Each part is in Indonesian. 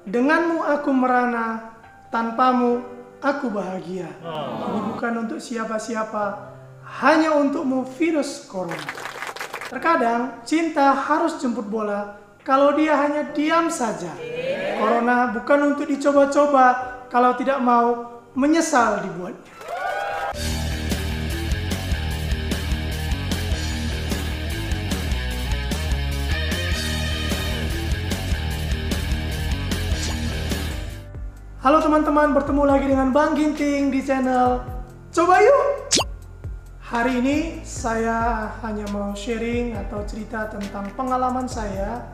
Denganmu aku merana, tanpamu aku bahagia. Ini bukan untuk siapa-siapa, hanya untukmu virus corona. Terkadang cinta harus jemput bola kalau dia hanya diam saja. Corona bukan untuk dicoba-coba, kalau tidak mau menyesal dibuatnya. Halo teman-teman, bertemu lagi dengan Bang Ginting di channel Coba Yuk. Hari ini saya hanya mau sharing atau cerita tentang pengalaman saya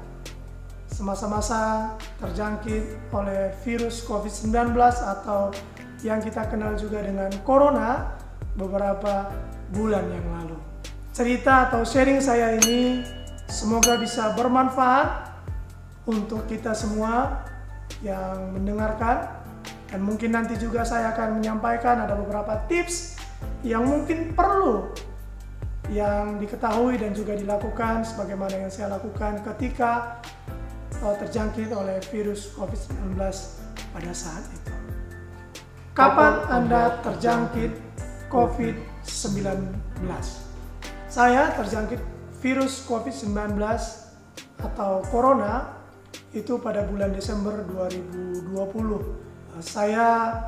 semasa-masa terjangkit oleh virus COVID-19 atau yang kita kenal juga dengan Corona beberapa bulan yang lalu. Cerita atau sharing saya ini semoga bisa bermanfaat untuk kita semua yang mendengarkan. Dan mungkin nanti juga saya akan menyampaikan ada beberapa tips yang mungkin perlu yang diketahui dan juga dilakukan sebagaimana yang saya lakukan ketika terjangkit oleh virus COVID-19 pada saat itu. Kapan Anda terjangkit COVID-19? Saya terjangkit virus COVID-19 atau Corona itu pada bulan Desember 2020. Saya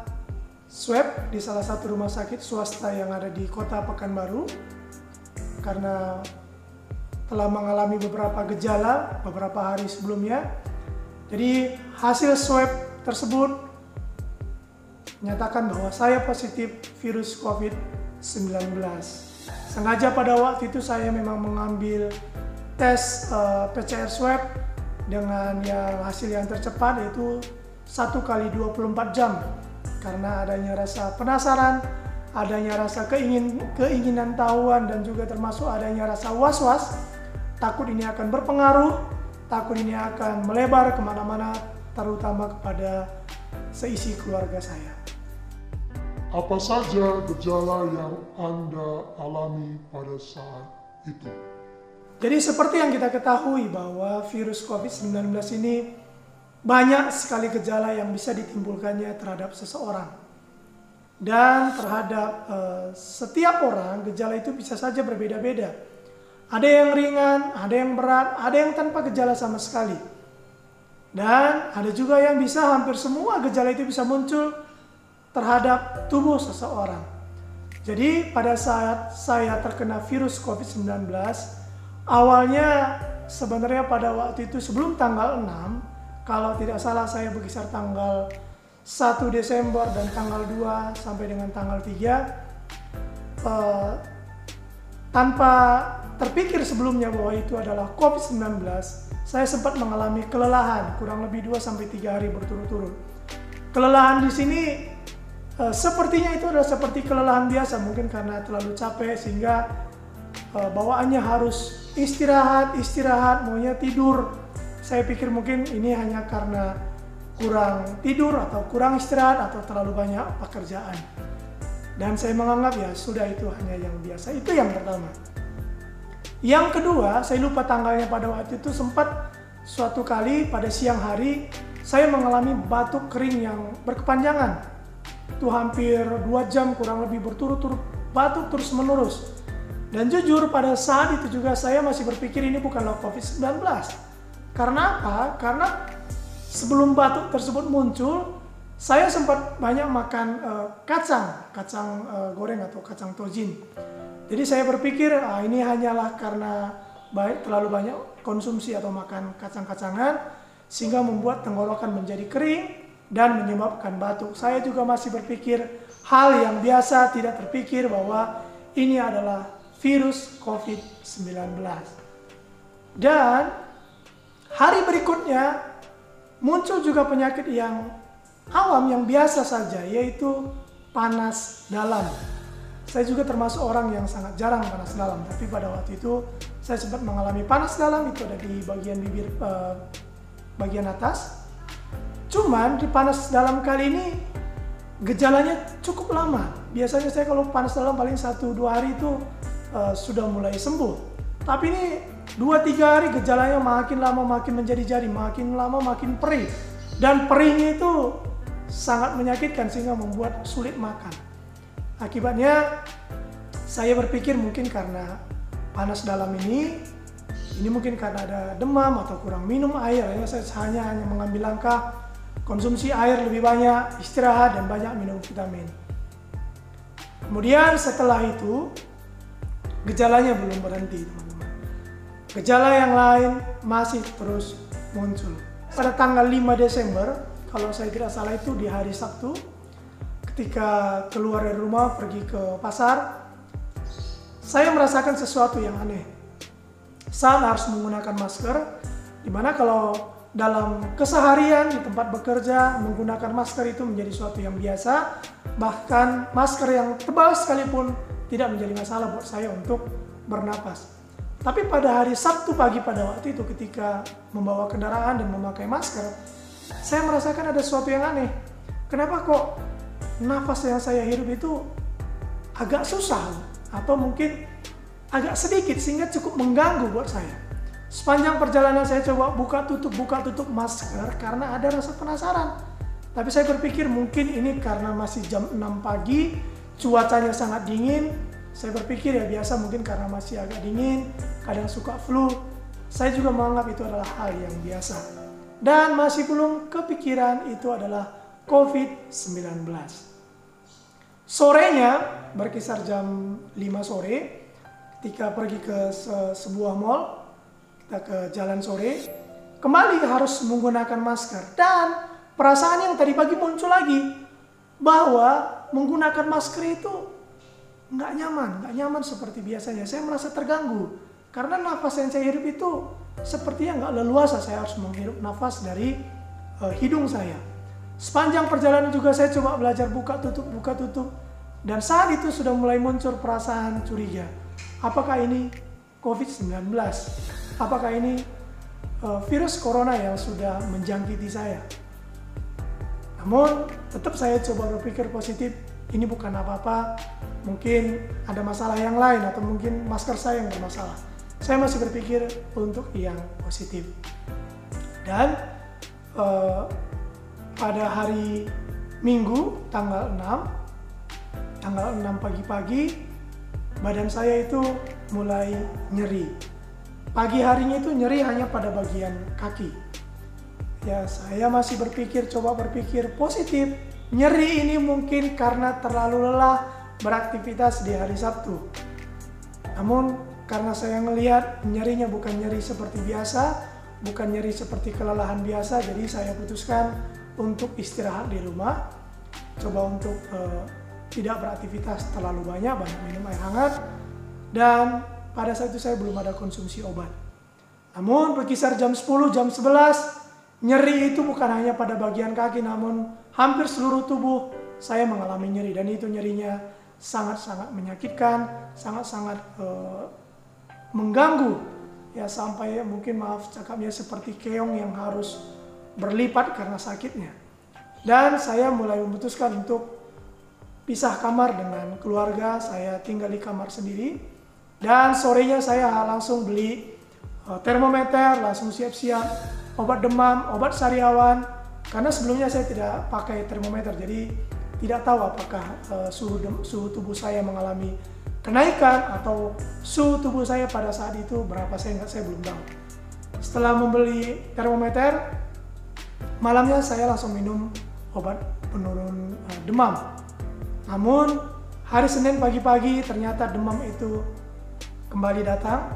swab di salah satu rumah sakit swasta yang ada di kota Pekanbaru karena telah mengalami beberapa gejala beberapa hari sebelumnya. Jadi hasil swab tersebut menyatakan bahwa saya positif virus COVID-19. Sengaja pada waktu itu saya memang mengambil tes PCR swab dengan hasil yang tercepat yaitu 1 kali 24 jam karena adanya rasa penasaran, adanya rasa keinginan tahuan dan juga termasuk adanya rasa was-was, takut ini akan berpengaruh, takut ini akan melebar kemana-mana terutama kepada seisi keluarga saya. Apa saja gejala yang Anda alami pada saat itu? Jadi seperti yang kita ketahui bahwa virus COVID-19 ini banyak sekali gejala yang bisa ditimbulkannya terhadap seseorang. Dan terhadap setiap orang, gejala itu bisa saja berbeda-beda. Ada yang ringan, ada yang berat, ada yang tanpa gejala sama sekali. Dan ada juga yang bisa hampir semua gejala itu bisa muncul terhadap tubuh seseorang. Jadi pada saat saya terkena virus COVID-19, awalnya sebenarnya pada waktu itu sebelum tanggal 6, kalau tidak salah saya berkisar tanggal 1 Desember dan tanggal 2 sampai dengan tanggal 3 tanpa terpikir sebelumnya bahwa itu adalah COVID-19, saya sempat mengalami kelelahan kurang lebih 2 sampai 3 hari berturut-turut. Kelelahan di sini sepertinya itu adalah seperti kelelahan biasa, mungkin karena terlalu capek sehingga bawaannya harus istirahat, maunya tidur. Saya pikir mungkin ini hanya karena kurang tidur atau kurang istirahat atau terlalu banyak pekerjaan. Dan saya menganggap ya sudah itu hanya yang biasa. Itu yang pertama. Yang kedua, saya lupa tanggalnya pada waktu itu sempat suatu kali pada siang hari saya mengalami batuk kering yang berkepanjangan. Itu hampir 2 jam kurang lebih berturut-turut batuk terus menerus. Dan jujur pada saat itu juga saya masih berpikir ini bukanlah COVID-19. Karena apa? Karena sebelum batuk tersebut muncul, saya sempat banyak makan kacang goreng atau kacang tojin. Jadi saya berpikir ini hanyalah karena terlalu banyak konsumsi atau makan kacang-kacangan sehingga membuat tenggorokan menjadi kering dan menyebabkan batuk. Saya juga masih berpikir hal yang biasa, tidak terpikir bahwa ini adalah virus COVID-19. Dan hari berikutnya muncul juga penyakit yang awam yang biasa saja, yaitu panas dalam. Saya juga termasuk orang yang sangat jarang panas dalam, tapi pada waktu itu saya sempat mengalami panas dalam, itu ada di bagian bibir bagian atas. Cuman di panas dalam kali ini gejalanya cukup lama. Biasanya saya kalau panas dalam paling 1-2 hari itu sudah mulai sembuh. Tapi ini 2-3 hari gejalanya makin lama makin menjadi-jadi, makin lama makin perih. Dan perihnya itu sangat menyakitkan sehingga membuat sulit makan. Akibatnya saya berpikir mungkin karena panas dalam ini mungkin karena ada demam atau kurang minum air. Ya, saya hanya mengambil langkah konsumsi air lebih banyak, istirahat dan banyak minum vitamin. Kemudian setelah itu gejalanya belum berhenti, teman-teman. Gejala yang lain masih terus muncul. Pada tanggal 5 Desember, kalau saya tidak salah itu di hari Sabtu, ketika keluar dari rumah pergi ke pasar, saya merasakan sesuatu yang aneh. Saat harus menggunakan masker, dimana kalau dalam keseharian di tempat bekerja menggunakan masker itu menjadi sesuatu yang biasa, bahkan masker yang tebal sekalipun tidak menjadi masalah buat saya untuk bernapas. Tapi pada hari Sabtu pagi pada waktu itu ketika membawa kendaraan dan memakai masker, saya merasakan ada sesuatu yang aneh. Kenapa kok nafas yang saya hirup itu agak susah atau mungkin agak sedikit sehingga cukup mengganggu buat saya. Sepanjang perjalanan saya coba buka tutup masker karena ada rasa penasaran. Tapi saya berpikir mungkin ini karena masih jam 6 pagi, cuacanya sangat dingin. Saya berpikir ya biasa mungkin karena masih agak dingin, kadang suka flu. Saya juga menganggap itu adalah hal yang biasa. Dan masih belum kepikiran itu adalah COVID-19. Sorenya berkisar jam 5 sore, ketika pergi ke sebuah mall, kita ke jalan sore, kembali harus menggunakan masker. Dan perasaan yang tadi pagi muncul lagi, bahwa menggunakan masker itu nggak nyaman seperti biasanya. Saya merasa terganggu, karena nafas yang saya hirup itu sepertinya nggak leluasa. Saya harus menghirup nafas dari hidung saya. Sepanjang perjalanan juga saya coba belajar buka tutup. Dan saat itu sudah mulai muncul perasaan curiga. Apakah ini COVID-19? Apakah ini virus corona yang sudah menjangkiti saya? Namun tetap saya coba berpikir positif. Ini bukan apa-apa. Mungkin ada masalah yang lain atau mungkin masker saya yang bermasalah. Saya masih berpikir untuk yang positif. Dan pada hari Minggu tanggal 6 pagi-pagi, badan saya itu mulai nyeri. Pagi harinya itu nyeri hanya pada bagian kaki. Ya, saya masih coba berpikir positif. Nyeri ini mungkin karena terlalu lelah beraktivitas di hari Sabtu. Namun karena saya melihat nyerinya bukan nyeri seperti biasa, bukan nyeri seperti kelelahan biasa, jadi saya putuskan untuk istirahat di rumah. Coba untuk tidak beraktivitas terlalu banyak minum air hangat, dan pada saat itu saya belum ada konsumsi obat. Namun berkisar jam 10, jam 11, nyeri itu bukan hanya pada bagian kaki, namun hampir seluruh tubuh saya mengalami nyeri. Dan itu nyerinya sangat-sangat menyakitkan, sangat-sangat mengganggu. Ya sampai mungkin maaf cakapnya seperti keong yang harus berlipat karena sakitnya. Dan saya mulai memutuskan untuk pisah kamar dengan keluarga. Saya tinggal di kamar sendiri. Dan sorenya saya langsung beli termometer, langsung siap-siap obat demam, obat sariawan. Karena sebelumnya saya tidak pakai termometer, jadi tidak tahu apakah suhu tubuh saya mengalami kenaikan atau suhu tubuh saya pada saat itu berapa, saya belum tahu. Setelah membeli termometer, malamnya saya langsung minum obat penurun demam. Namun hari Senin pagi-pagi ternyata demam itu kembali datang,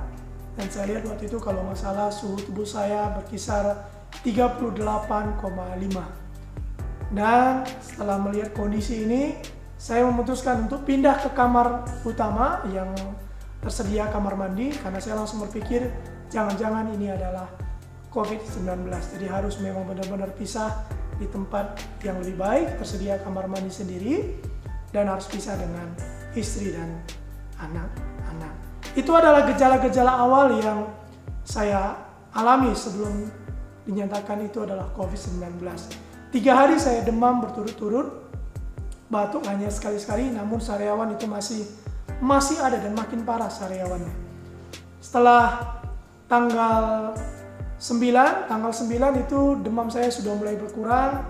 dan saya lihat waktu itu kalau nggak salah suhu tubuh saya berkisar 38,5. Dan setelah melihat kondisi ini, saya memutuskan untuk pindah ke kamar utama yang tersedia kamar mandi, karena saya langsung berpikir jangan-jangan ini adalah COVID-19. Jadi harus memang benar-benar pisah di tempat yang lebih baik, tersedia kamar mandi sendiri, dan harus pisah dengan istri dan anak-anak. Itu adalah gejala-gejala awal yang saya alami sebelum dinyatakan itu adalah COVID-19. 3 hari saya demam berturut-turut, batuk hanya sekali-sekali, namun sariawan itu masih ada dan makin parah sariawannya. Setelah tanggal tanggal 9 itu demam saya sudah mulai berkurang,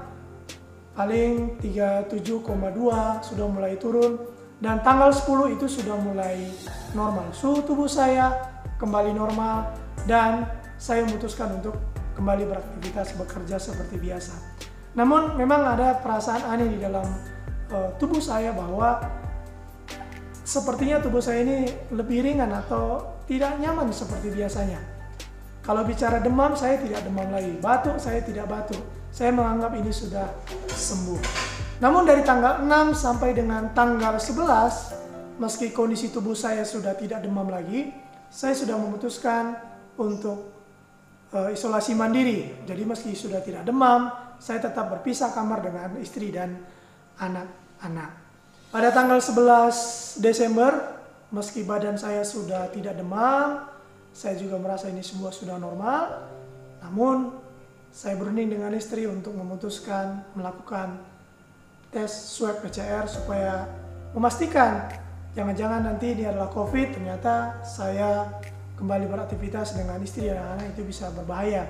paling 37,2 sudah mulai turun, dan tanggal 10 itu sudah mulai normal. Suhu tubuh saya kembali normal dan saya memutuskan untuk kembali beraktivitas bekerja seperti biasa. Namun memang ada perasaan aneh di dalam tubuh saya bahwa sepertinya tubuh saya ini lebih ringan atau tidak nyaman seperti biasanya. Kalau bicara demam, saya tidak demam lagi. Batuk, saya tidak batuk. Saya menganggap ini sudah sembuh. Namun dari tanggal 6 sampai dengan tanggal 11, meski kondisi tubuh saya sudah tidak demam lagi, saya sudah memutuskan untuk isolasi mandiri. Jadi meski sudah tidak demam, saya tetap berpisah kamar dengan istri dan anak-anak. Pada tanggal 11 Desember, meski badan saya sudah tidak demam, saya juga merasa ini semua sudah normal. Namun, saya berunding dengan istri untuk memutuskan melakukan tes swab PCR supaya memastikan jangan-jangan nanti ini adalah COVID, ternyata saya kembali beraktivitas dengan istri dan anak itu bisa berbahaya.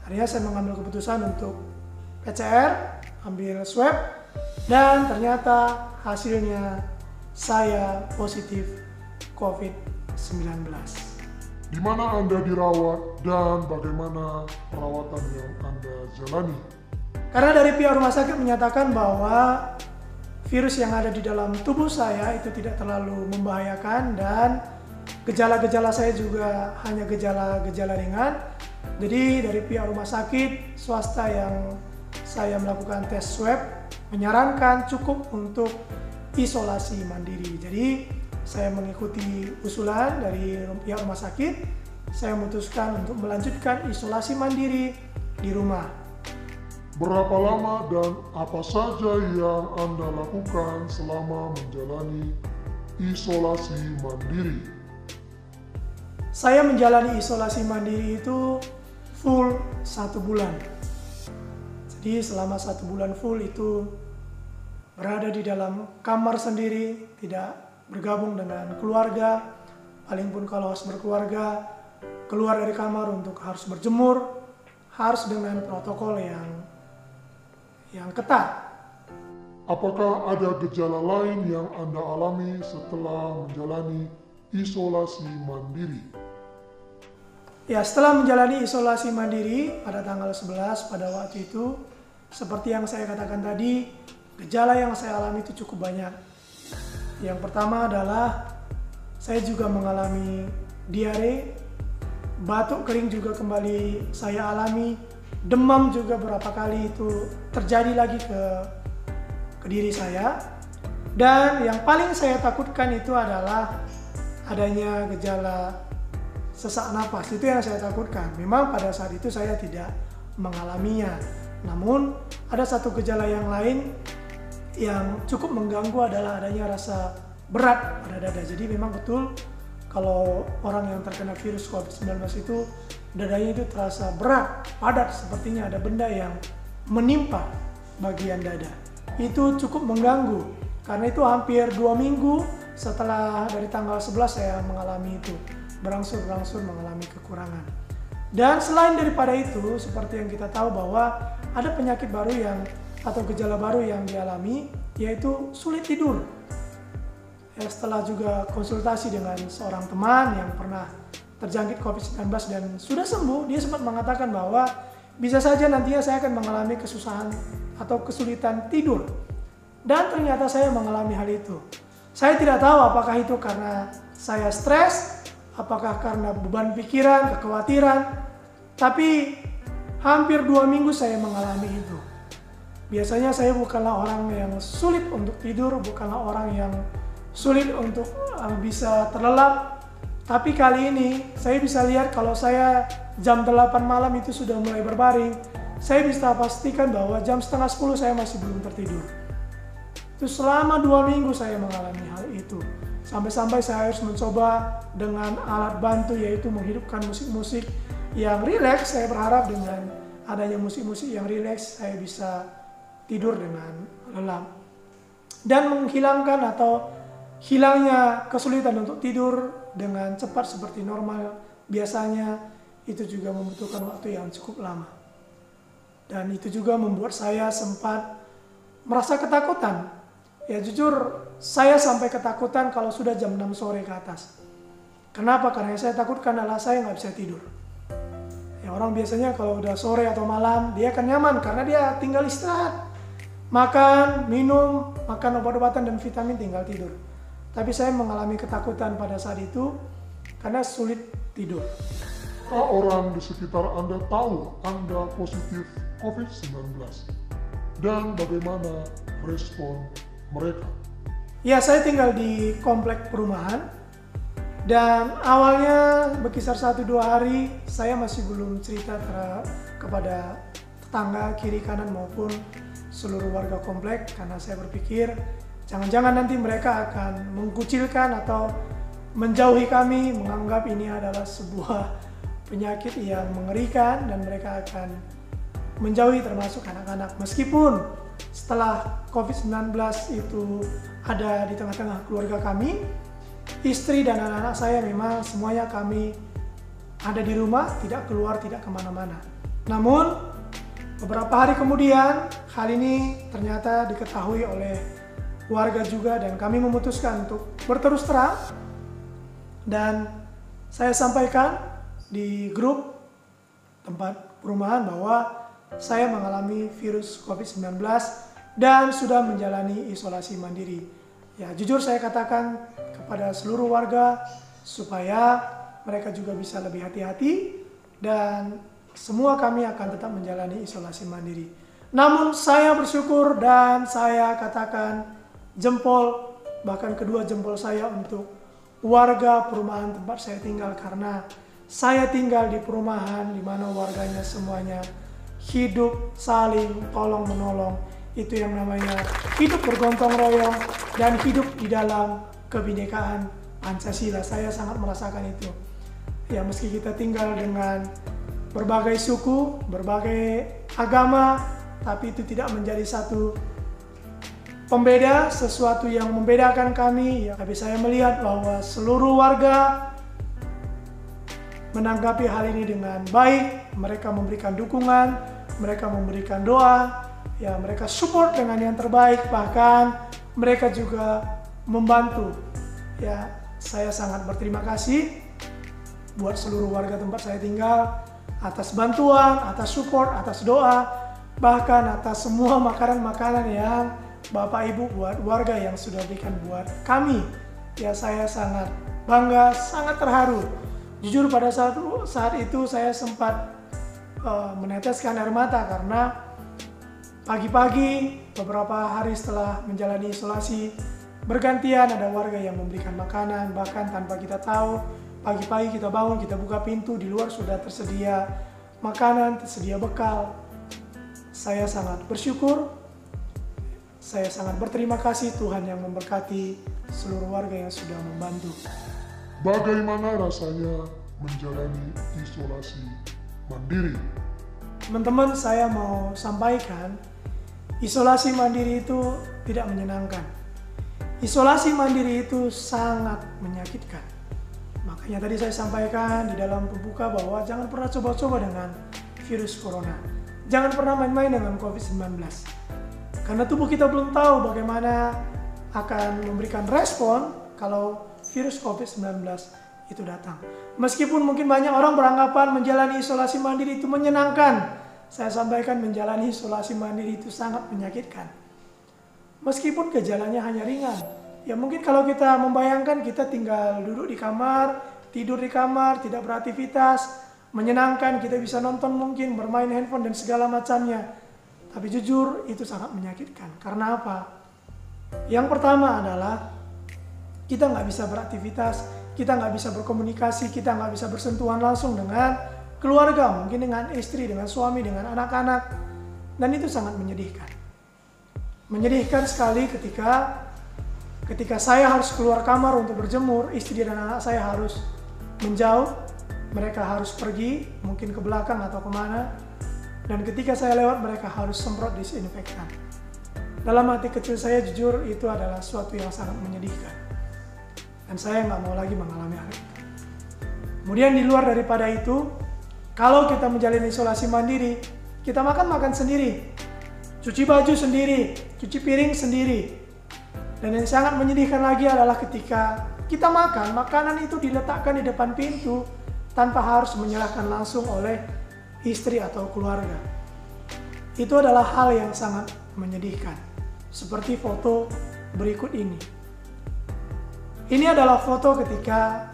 Akhirnya saya mengambil keputusan untuk PCR, ambil swab, dan ternyata hasilnya saya positif COVID-19. Di mana Anda dirawat dan bagaimana perawatan yang Anda jalani? Karena dari pihak rumah sakit menyatakan bahwa virus yang ada di dalam tubuh saya itu tidak terlalu membahayakan dan gejala-gejala saya juga hanya gejala-gejala ringan. Jadi dari pihak rumah sakit swasta yang saya melakukan tes swab menyarankan cukup untuk isolasi mandiri. Jadi saya mengikuti usulan dari pihak rumah sakit. Saya memutuskan untuk melanjutkan isolasi mandiri di rumah. Berapa lama dan apa saja yang Anda lakukan selama menjalani isolasi mandiri? Saya menjalani isolasi mandiri itu full 1 bulan. Jadi selama 1 bulan full itu berada di dalam kamar sendiri, tidak bergabung dengan keluarga. Paling pun kalau harus berkeluarga, keluar dari kamar untuk harus berjemur, harus dengan protokol yang ketat. Apakah ada gejala lain yang Anda alami setelah menjalani isolasi mandiri? Ya, setelah menjalani isolasi mandiri pada tanggal 11 pada waktu itu, seperti yang saya katakan tadi, gejala yang saya alami itu cukup banyak. Yang pertama adalah saya juga mengalami diare, batuk kering juga kembali saya alami, demam juga beberapa kali itu terjadi lagi ke diri saya. Dan yang paling saya takutkan itu adalah adanya gejala sesak napas. Itu yang saya takutkan. Memang pada saat itu saya tidak mengalaminya. Namun ada satu gejala yang lain yang cukup mengganggu adalah adanya rasa berat pada dada. Jadi memang betul kalau orang yang terkena virus COVID-19 itu dadanya itu terasa berat, padat, sepertinya ada benda yang menimpa bagian dada. Itu cukup mengganggu karena itu hampir 2 minggu setelah dari tanggal 11 saya mengalami itu, berangsur-berangsur mengalami kekurangan. Dan selain daripada itu, seperti yang kita tahu bahwa ada penyakit baru atau gejala baru yang dialami, yaitu sulit tidur. Ya, setelah juga konsultasi dengan seorang teman yang pernah terjangkit COVID-19 dan sudah sembuh, dia sempat mengatakan bahwa bisa saja nantinya saya akan mengalami kesusahan atau kesulitan tidur. Dan ternyata saya mengalami hal itu. Saya tidak tahu apakah itu karena saya stres, apakah karena beban pikiran, kekhawatiran, tapi hampir 2 minggu saya mengalami itu. Biasanya saya bukanlah orang yang sulit untuk tidur, bukanlah orang yang sulit untuk bisa terlelap. Tapi kali ini saya bisa lihat kalau saya jam 8 malam itu sudah mulai berbaring, saya bisa pastikan bahwa jam setengah 10 saya masih belum tertidur. Itu selama 2 minggu saya mengalami hal itu. Sampai-sampai saya harus mencoba dengan alat bantu, yaitu menghidupkan musik-musik yang rileks. Saya berharap dengan adanya musik-musik yang rileks saya bisa tidur dengan lelap. Dan menghilangkan atau hilangnya kesulitan untuk tidur dengan cepat seperti normal biasanya itu juga membutuhkan waktu yang cukup lama. Dan itu juga membuat saya sempat merasa ketakutan. Ya jujur, saya sampai ketakutan kalau sudah jam 6 sore ke atas. Kenapa? Karena yang saya takutkan adalah saya nggak bisa tidur. Ya orang biasanya kalau udah sore atau malam, dia akan nyaman karena dia tinggal istirahat. Makan, minum, makan obat-obatan dan vitamin, tinggal tidur. Tapi saya mengalami ketakutan pada saat itu karena sulit tidur. Apakah orang di sekitar Anda tahu Anda positif COVID-19? Dan bagaimana respon mereka? Ya, saya tinggal di komplek perumahan. Dan awalnya berkisar 1-2 hari saya masih belum cerita kepada tetangga kiri kanan maupun seluruh warga komplek, karena saya berpikir jangan-jangan nanti mereka akan mengkucilkan atau menjauhi kami, menganggap ini adalah sebuah penyakit yang mengerikan dan mereka akan menjauhi termasuk anak-anak. Meskipun setelah COVID-19 itu ada di tengah-tengah keluarga kami, istri dan anak-anak saya memang semuanya kami ada di rumah, tidak keluar, tidak kemana-mana. Namun beberapa hari kemudian, hal ini ternyata diketahui oleh warga juga dan kami memutuskan untuk berterus terang. Dan saya sampaikan di grup tempat perumahan bahwa saya mengalami virus COVID-19 dan sudah menjalani isolasi mandiri. Ya, jujur saya katakan kepada seluruh warga supaya mereka juga bisa lebih hati-hati dan semua kami akan tetap menjalani isolasi mandiri. Namun saya bersyukur dan saya katakan jempol, bahkan kedua jempol saya untuk warga perumahan tempat saya tinggal, karena saya tinggal di perumahan di mana warganya semuanya hidup saling tolong menolong. Itu yang namanya hidup bergotong royong dan hidup di dalam kebinekaan Pancasila. Saya sangat merasakan itu. Ya, meski kita tinggal dengan berbagai suku, berbagai agama, tapi itu tidak menjadi satu pembeda, sesuatu yang membedakan kami. Ya, tapi saya melihat bahwa seluruh warga menanggapi hal ini dengan baik. Mereka memberikan dukungan, mereka memberikan doa, ya mereka support dengan yang terbaik, bahkan mereka juga membantu. Ya, saya sangat berterima kasih buat seluruh warga tempat saya tinggal atas bantuan, atas support, atas doa, bahkan atas semua makanan-makanan yang Bapak Ibu buat warga yang sudah berikan buat kami. Ya, saya sangat bangga, sangat terharu. Jujur pada saat itu saya sempat meneteskan air mata karena pagi-pagi beberapa hari setelah menjalani isolasi bergantian ada warga yang memberikan makanan, bahkan tanpa kita tahu. Pagi-pagi kita bangun, kita buka pintu, di luar sudah tersedia makanan, tersedia bekal. Saya sangat bersyukur, saya sangat berterima kasih Tuhan yang memberkati seluruh warga yang sudah membantu. Bagaimana rasanya menjalani isolasi mandiri? Teman-teman, saya mau sampaikan, isolasi mandiri itu tidak menyenangkan. Isolasi mandiri itu sangat menyakitkan. Makanya tadi saya sampaikan di dalam pembuka bahwa jangan pernah coba-coba dengan virus corona. Jangan pernah main-main dengan COVID-19. Karena tubuh kita belum tahu bagaimana akan memberikan respon kalau virus COVID-19 itu datang. Meskipun mungkin banyak orang beranggapan menjalani isolasi mandiri itu menyenangkan, saya sampaikan menjalani isolasi mandiri itu sangat menyakitkan. Meskipun gejalanya hanya ringan. Ya mungkin kalau kita membayangkan kita tinggal duduk di kamar, tidur di kamar, tidak beraktivitas, menyenangkan, kita bisa nonton mungkin, bermain handphone dan segala macamnya. Tapi jujur itu sangat menyakitkan. Karena apa? Yang pertama adalah kita nggak bisa beraktivitas, kita nggak bisa berkomunikasi, kita nggak bisa bersentuhan langsung dengan keluarga, mungkin dengan istri, dengan suami, dengan anak-anak. Dan itu sangat menyedihkan. Menyedihkan sekali ketika saya harus keluar kamar untuk berjemur, istri dan anak saya harus menjauh, mereka harus pergi, mungkin ke belakang atau kemana. Dan ketika saya lewat, mereka harus semprot disinfektan. Dalam hati kecil saya jujur itu adalah suatu yang sangat menyedihkan. Dan saya nggak mau lagi mengalami hal itu. Kemudian di luar daripada itu, Kalau kita menjalani isolasi mandiri, kita makan sendiri, cuci baju sendiri, cuci piring sendiri. Dan yang sangat menyedihkan lagi adalah ketika kita makan, makanan itu diletakkan di depan pintu tanpa harus menyerahkan langsung oleh istri atau keluarga. Itu adalah hal yang sangat menyedihkan. Seperti foto berikut ini. Ini adalah foto ketika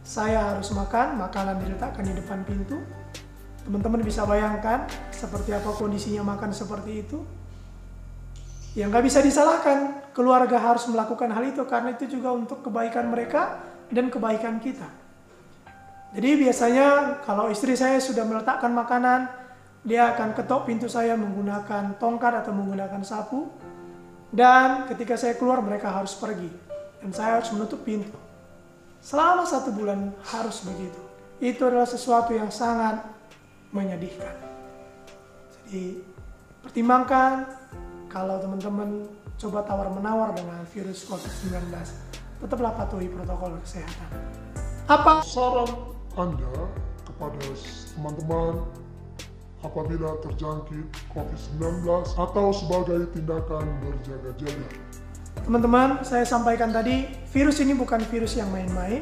saya harus makan, makanan diletakkan di depan pintu. Teman-teman bisa bayangkan seperti apa kondisinya makan seperti itu. Yang gak bisa disalahkan, keluarga harus melakukan hal itu karena itu juga untuk kebaikan mereka dan kebaikan kita. Jadi biasanya kalau istri saya sudah meletakkan makanan, dia akan ketok pintu saya menggunakan tongkat atau menggunakan sapu. Dan ketika saya keluar mereka harus pergi. Dan saya harus menutup pintu. Selama 1 bulan harus begitu. Itu adalah sesuatu yang sangat menyedihkan. Jadi pertimbangkan kalau teman-teman coba tawar-menawar dengan virus COVID-19, tetaplah patuhi protokol kesehatan. Apa Saran Anda kepada teman-teman apabila terjangkit COVID-19 atau sebagai tindakan berjaga-jaga? teman-teman, saya sampaikan tadi, virus ini bukan virus yang main-main.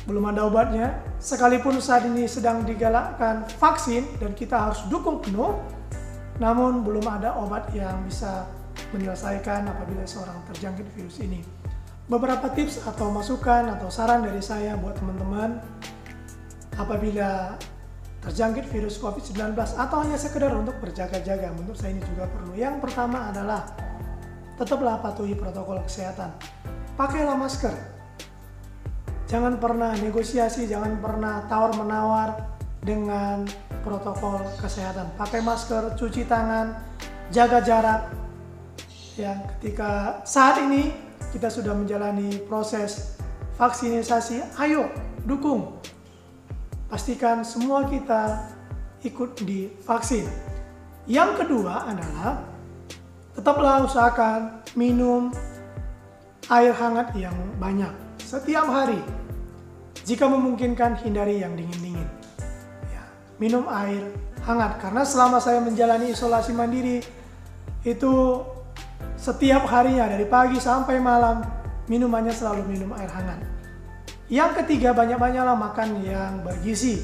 Belum ada obatnya. Sekalipun saat ini sedang digalakkan vaksin dan kita harus dukung penuh, namun belum ada obat yang bisa menyelesaikan apabila seorang terjangkit virus ini. Beberapa tips atau masukan atau saran dari saya buat teman-teman apabila terjangkit virus COVID-19 atau hanya sekedar untuk berjaga-jaga, menurut saya ini juga perlu. Yang pertama adalah tetaplah patuhi protokol kesehatan. Pakailah masker. Jangan pernah negosiasi, jangan pernah tawar-menawar dengan protokol kesehatan. Pakai masker, cuci tangan, jaga jarak. Ya, ketika saat ini kita sudah menjalani proses vaksinasi, ayo dukung. Pastikan semua kita ikut divaksin. Yang kedua adalah tetaplah usahakan minum air hangat yang banyak setiap hari. Jika memungkinkan hindari yang dingin-dingin. Ya, minum air hangat karena selama saya menjalani isolasi mandiri itu setiap harinya dari pagi sampai malam minumannya selalu minum air hangat. Yang ketiga, banyak-banyaklah makan yang bergizi.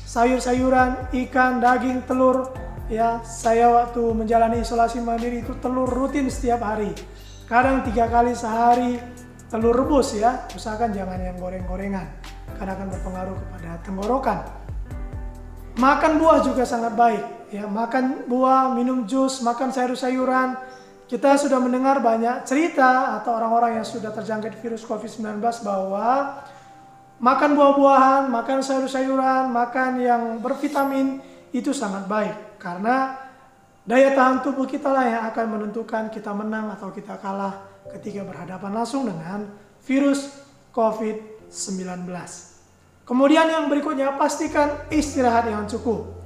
Sayur-sayuran, ikan, daging, telur. Ya, saya waktu menjalani isolasi mandiri itu telur rutin setiap hari. Kadang 3 kali sehari telur rebus ya. Usahakan jangan yang goreng-gorengan karena akan berpengaruh kepada tenggorokan. Makan buah juga sangat baik. Ya, makan buah, minum jus, makan sayur-sayuran. Kita sudah mendengar banyak cerita atau orang-orang yang sudah terjangkit virus COVID-19 bahwa makan buah-buahan, makan sayur-sayuran, makan yang bervitamin itu sangat baik. Karena daya tahan tubuh kita lah yang akan menentukan kita menang atau kita kalah ketika berhadapan langsung dengan virus COVID-19. Kemudian yang berikutnya, pastikan istirahat yang cukup.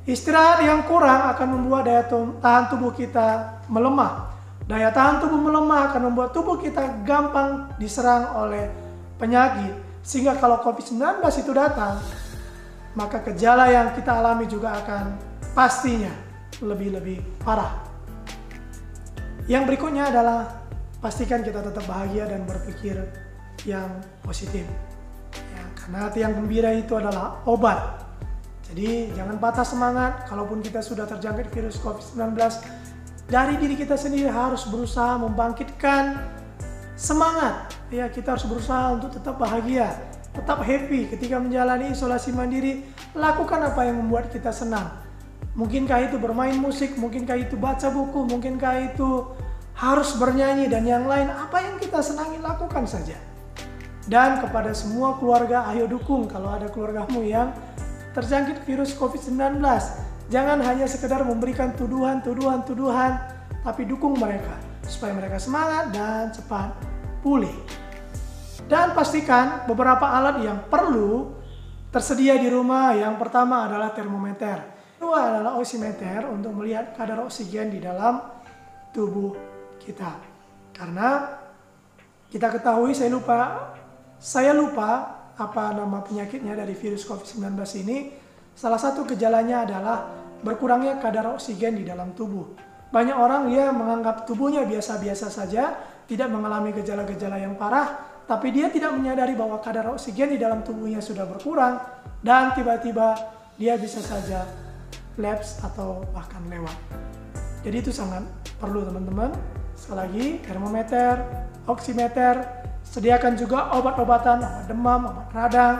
Istirahat yang kurang akan membuat daya tahan tubuh kita melemah. Daya tahan tubuh melemah akan membuat tubuh kita gampang diserang oleh penyakit. Sehingga kalau COVID-19 itu datang, maka gejala yang kita alami juga akan pastinya lebih parah. Yang berikutnya adalah pastikan kita tetap bahagia dan berpikir yang positif. Ya, karena hati yang gembira itu adalah obat. Jadi jangan patah semangat, kalaupun kita sudah terjangkit virus COVID-19, dari diri kita sendiri harus berusaha membangkitkan semangat. Ya, kita harus berusaha untuk tetap bahagia, tetap happy ketika menjalani isolasi mandiri. Lakukan apa yang membuat kita senang. Mungkinkah itu bermain musik, mungkinkah itu baca buku, mungkinkah itu harus bernyanyi dan yang lain. Apa yang kita senangi lakukan saja. Dan kepada semua keluarga, ayo dukung kalau ada keluargamu yang terjangkit virus COVID-19. Jangan hanya sekedar memberikan tuduhan, tapi dukung mereka supaya mereka semangat dan cepat pulih. Dan pastikan beberapa alat yang perlu tersedia di rumah. Yang pertama adalah termometer. Kedua adalah oximeter untuk melihat kadar oksigen di dalam tubuh kita. Karena kita ketahui, saya lupa apa nama penyakitnya dari virus COVID-19 ini. Salah satu gejalanya adalah berkurangnya kadar oksigen di dalam tubuh. Banyak orang menganggap tubuhnya biasa-biasa saja, tidak mengalami gejala-gejala yang parah, tapi dia tidak menyadari bahwa kadar oksigen di dalam tubuhnya sudah berkurang dan tiba-tiba dia bisa saja lapse atau bahkan lewat. Jadi itu sangat perlu teman-teman. Sekali lagi, termometer, oximeter, sediakan juga obat-obatan, obat demam, obat radang,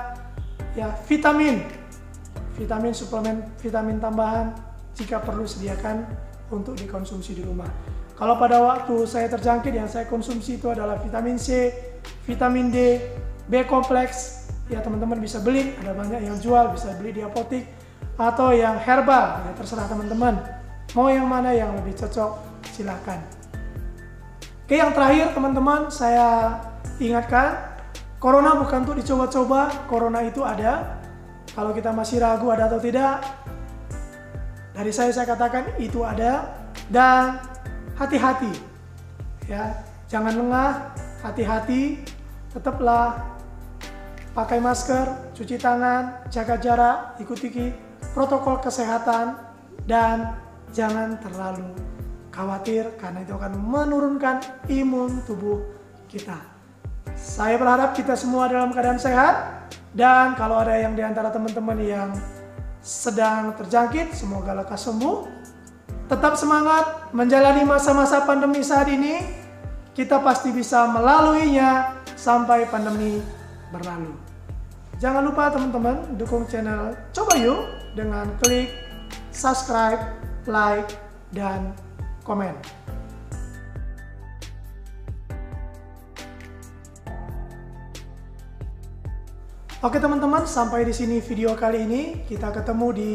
vitamin suplemen, vitamin tambahan jika perlu sediakan untuk dikonsumsi di rumah. Kalau pada waktu saya terjangkit yang saya konsumsi itu adalah vitamin C, vitamin D, B kompleks, ya teman-teman bisa beli, ada banyak yang jual, bisa beli di apotik, atau yang herbal, ya terserah teman-teman. Mau yang mana yang lebih cocok, silakan. Oke, yang terakhir teman-teman, saya ingatkan, corona bukan untuk dicoba-coba, corona itu ada. Kalau kita masih ragu ada atau tidak, dari saya katakan itu ada, dan hati-hati, ya, jangan lengah, hati-hati, tetaplah pakai masker, cuci tangan, jaga jarak, ikuti protokol kesehatan, dan jangan terlalu khawatir karena itu akan menurunkan imun tubuh kita. Saya berharap kita semua dalam keadaan sehat, dan kalau ada yang di antara teman-teman yang sedang terjangkit, semoga lekas sembuh. Tetap semangat menjalani masa-masa pandemi saat ini. Kita pasti bisa melaluinya sampai pandemi berlalu. Jangan lupa teman-teman dukung channel Coba Yuk dengan klik subscribe, like, dan komen. Oke teman-teman, sampai di sini video kali ini. Kita ketemu di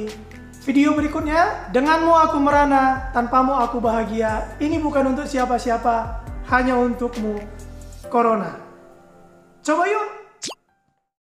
video berikutnya. Denganmu aku merana, tanpamu aku bahagia. Ini bukan untuk siapa-siapa, hanya untukmu, Corona. Coba yuk!